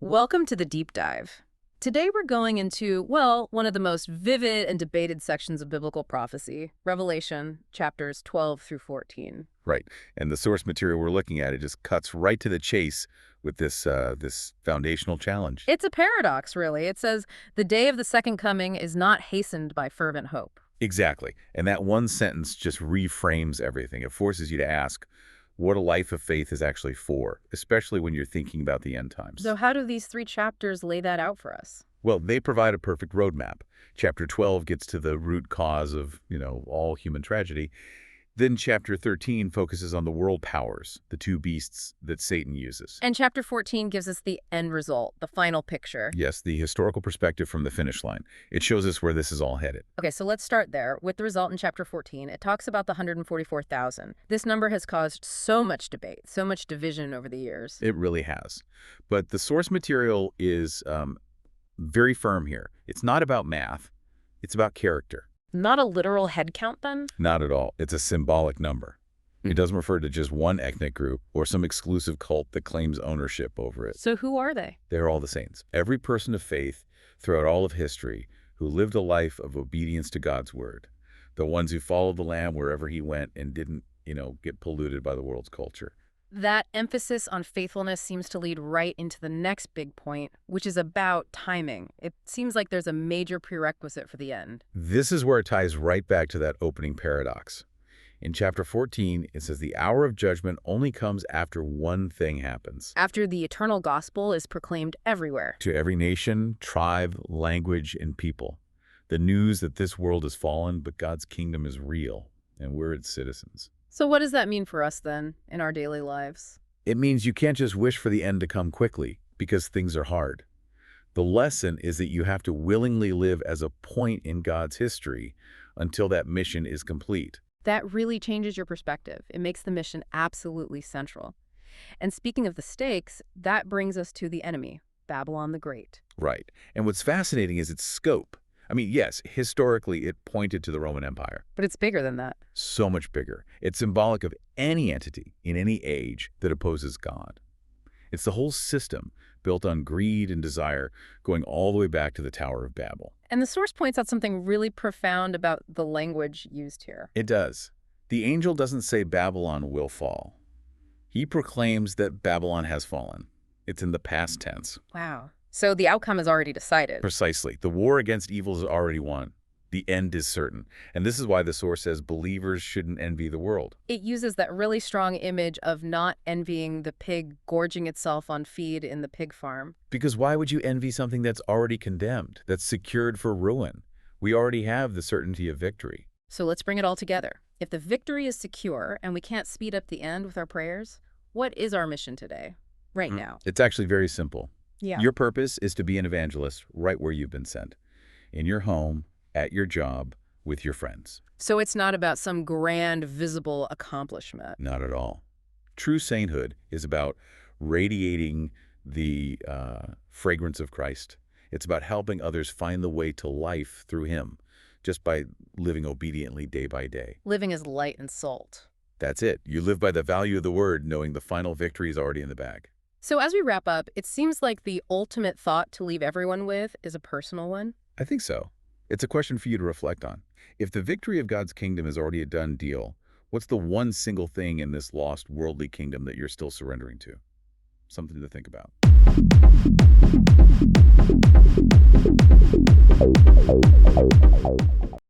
Welcome to the Deep Dive. Today we're going into, well, one of the most vivid and debated sections of biblical prophecy, Revelation, chapters 12 through 14. Right. And the source material we're looking at, it just cuts right to the chase with this foundational challenge. It's a paradox, really. It says, the day of the second coming is not hastened by fervent hope. Exactly. And that one sentence just reframes everything. It forces you to ask what a life of faith is actually for, especially when you're thinking about the end times. So how do these three chapters lay that out for us? Well, they provide a perfect roadmap. Chapter 12 gets to the root cause of, all human tragedy. Then chapter 13 focuses on the world powers, the two beasts that Satan uses. And chapter 14 gives us the end result, the final picture. Yes, the historical perspective from the finish line. It shows us where this is all headed. Okay, so let's start there. With the result in chapter 14, it talks about the 144,000. This number has caused so much debate, so much division over the years. It really has. But the source material is very firm here. It's not about math. It's about character. Not a literal head count, then? Not at all. It's a symbolic number. It doesn't refer to just one ethnic group or some exclusive cult that claims ownership over it. So who are they? They're all the saints. Every person of faith throughout all of history who lived a life of obedience to God's word. The ones who followed the Lamb wherever he went and didn't, get polluted by the world's culture. That emphasis on faithfulness seems to lead right into the next big point, which is about timing. It seems like there's a major prerequisite for the end. This is where it ties right back to that opening paradox. In chapter 14, it says the hour of judgment only comes after one thing happens. After the eternal gospel is proclaimed everywhere. To every nation, tribe, language, and people. The news that this world has fallen, but God's kingdom is real, and we're its citizens. So what does that mean for us, then, in our daily lives? It means you can't just wish for the end to come quickly, because things are hard. The lesson is that you have to willingly live as a point in God's history until that mission is complete. That really changes your perspective. It makes the mission absolutely central. And speaking of the stakes, that brings us to the enemy, Babylon the Great. Right. And what's fascinating is its scope. I mean, yes, historically it pointed to the Roman Empire. But it's bigger than that. So much bigger. It's symbolic of any entity in any age that opposes God. It's the whole system built on greed and desire going all the way back to the Tower of Babel. And the source points out something really profound about the language used here. It does. The angel doesn't say Babylon will fall. He proclaims that Babylon has fallen. It's in the past tense. Wow. So the outcome is already decided. Precisely. The war against evil is already won. The end is certain. And this is why the source says believers shouldn't envy the world. It uses that really strong image of not envying the pig gorging itself on feed in the pig farm. Because why would you envy something that's already condemned, that's secured for ruin? We already have the certainty of victory. So let's bring it all together. If the victory is secure and we can't speed up the end with our prayers, what is our mission today, right now? It's actually very simple. Yeah. Your purpose is to be an evangelist right where you've been sent. In your home, at your job, with your friends. So it's not about some grand, visible accomplishment. Not at all. True sainthood is about radiating the fragrance of Christ. It's about helping others find the way to life through him, just by living obediently day by day. Living as light and salt. That's it. You live by the value of the word, knowing the final victory is already in the bag. So as we wrap up, it seems like the ultimate thought to leave everyone with is a personal one. I think so. It's a question for you to reflect on. If the victory of God's kingdom is already a done deal, what's the one single thing in this lost worldly kingdom that you're still surrendering to? Something to think about.